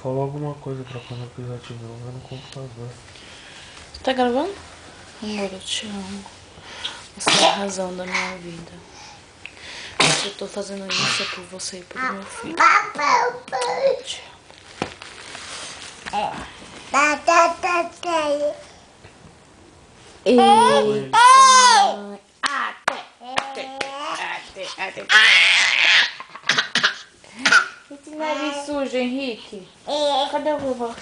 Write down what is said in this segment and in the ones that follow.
Fala alguma coisa pra quando eu quiser te ver no computador. Você tá gravando? Amor, eu te amo. Você é a razão da minha vida. Se eu tô fazendo isso é por você e pelo meu filho. Eu te amo. E... Esse nariz sujo, Henrique. Cadê o vovô?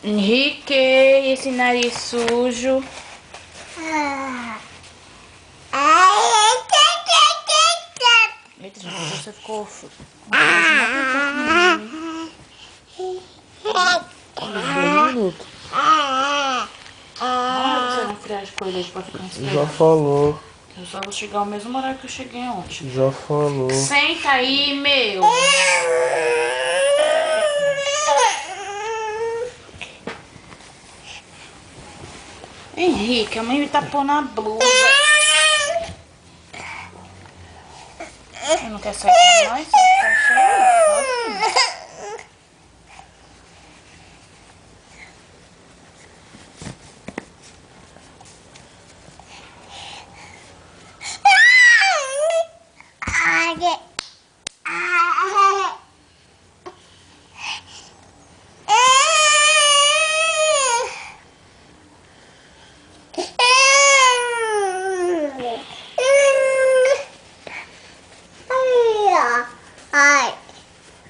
Henrique, esse nariz sujo. Eita, você ficou... Dois minutos. Não, você não friar com ele pra ficar esperando. Já falou. Eu só vou chegar ao mesmo horário que eu cheguei ontem. Já falou. Senta aí, meu. Henrique, a mãe me tapou na blusa. Você não quer sair com nós? Você vai ficar cheio?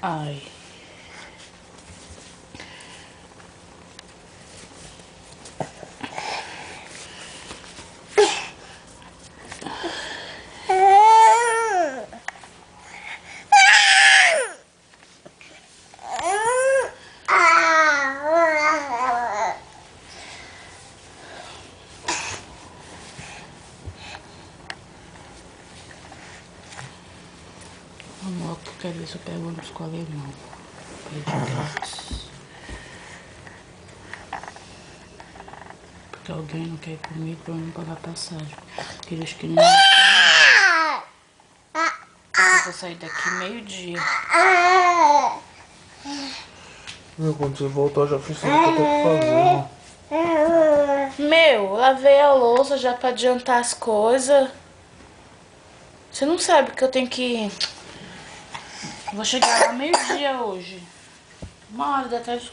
Ai. Amor, eu quero ver se eu pego ônibus com o alemão. Pra ir de grátis. Porque alguém não quer ir comigo pra eu não pagar passagem. Porque eles que não. Eu vou sair daqui meio-dia. Quando você voltar, eu já fiz tudo que eu tenho que fazer. Meu, lavei a louça já pra adiantar as coisas. Você não sabe que eu tenho que... Vou chegar lá meio-dia hoje. 1 hora da tarde.